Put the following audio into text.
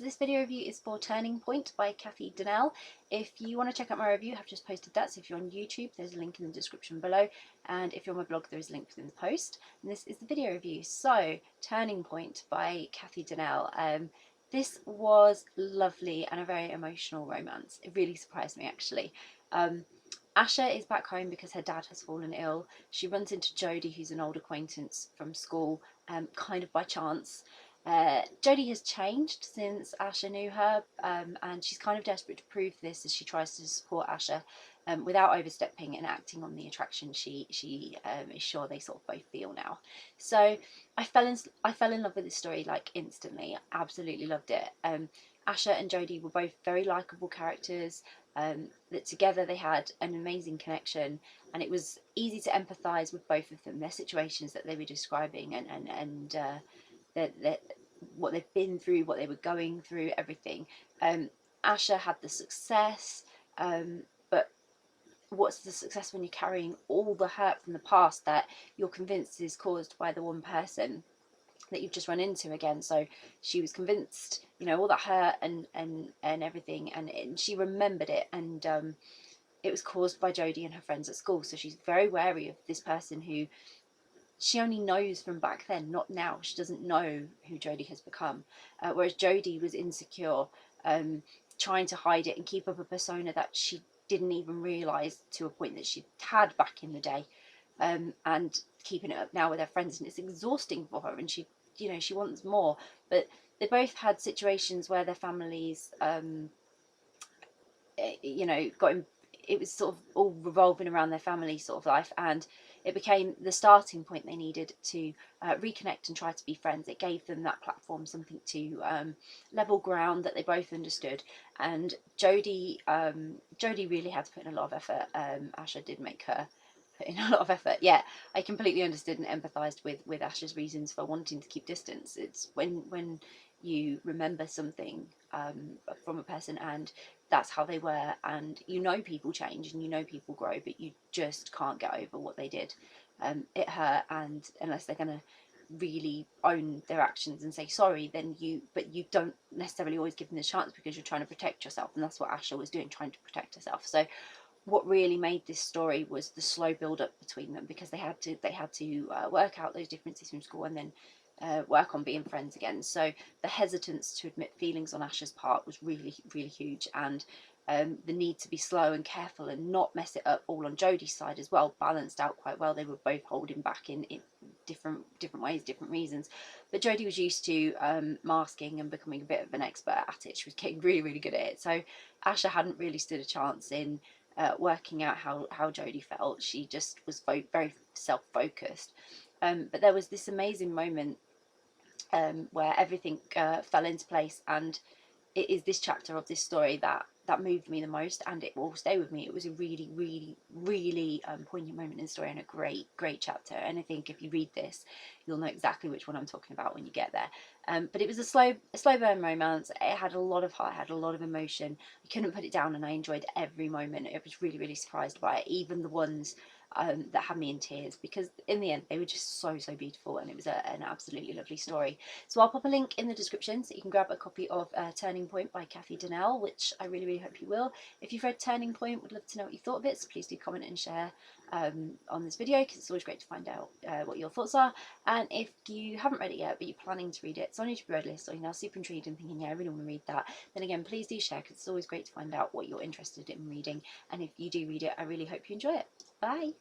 this video review is for Turning Point by Cathy Dunnell. If you want to check out my review, I've just posted that. So if you're on YouTube, there's a link in the description below. And if you're on my blog, there is a link within the post. And this is the video review. So, Turning Point by Cathy Dunnell. This was lovely and a very emotional romance. It really surprised me, actually. Asha is back home because her dad has fallen ill. She runs into Jodie, who's an old acquaintance from school, kind of by chance. Jodie has changed since Asha knew her, and she's kind of desperate to prove this as she tries to support Asha without overstepping and acting on the attraction she is sure they sort of both feel now. So I fell in love with this story like instantly. Absolutely loved it. Asha and Jodie were both very likeable characters. That together they had an amazing connection, and it was easy to empathise with both of them, their situations that they were describing, and what they've been through, what they were going through, everything. Asha had the success, but what's the success when you're carrying all the hurt from the past that you're convinced is caused by the one person that you've just run into again? So she was convinced, you know, all that hurt and everything, and she remembered it, and it was caused by Jodie and her friends at school. So she's very wary of this person who she only knows from back then, not now. She doesn't know who Jodie has become, whereas Jodie was insecure, trying to hide it and keep up a persona that she didn't even realise to a point that she had back in the day, and keeping it up now with her friends, and it's exhausting for her, and she, you know, she wants more. But they both had situations where their families, you know, it was sort of all revolving around their family sort of life, and it became the starting point they needed to reconnect and try to be friends. It gave them that platform, something to level ground that they both understood. And Jodie really had to put in a lot of effort. Asha did make her put in a lot of effort. Yeah, I completely understood and empathised with Asha's reasons for wanting to keep distance. It's when you remember something from a person, and that's how they were, and you know people change and you know people grow, but you just can't get over what they did. It hurt, and unless they're going to really own their actions and say sorry, then you don't necessarily always give them the chance, because you're trying to protect yourself, and that's what Asha was doing, trying to protect herself. So what really made this story was the slow build up between them, because they had to work out those differences from school, and then work on being friends again. So the hesitance to admit feelings on Asha's part was really huge, and the need to be slow and careful and not mess it up all on Jodie's side as well balanced out quite well. They were both holding back in different ways, different reasons. But Jodie was used to masking and becoming a bit of an expert at it. She was getting really good at it. So Asha hadn't really stood a chance in working out how Jodie felt. She just was very self-focused. But there was this amazing moment where everything fell into place, and it is this chapter of this story that moved me the most, and it will stay with me. It was a really poignant moment in the story, and a great chapter. And I think if you read this, you'll know exactly which one I'm talking about when you get there. But it was a slow burn romance. It had a lot of heart, it had a lot of emotion. I couldn't put it down, and I enjoyed every moment. I was really surprised by it, even the ones that had me in tears, because in the end they were just so beautiful, and it was an absolutely lovely story. So I'll pop a link in the description so you can grab a copy of Turning Point by Cathy Dunnell, which I really hope you will. If you've read Turning Point, would love to know what you thought of it, so please do comment and share on this video, because it's always great to find out what your thoughts are. And if you haven't read it yet but you're planning to read it, it's on your to be read list, or you're now super intrigued and thinking, yeah, I really want to read that, then again, please do share, because it's always great to find out what you're interested in reading. And if you do read it, I really hope you enjoy it. Bye!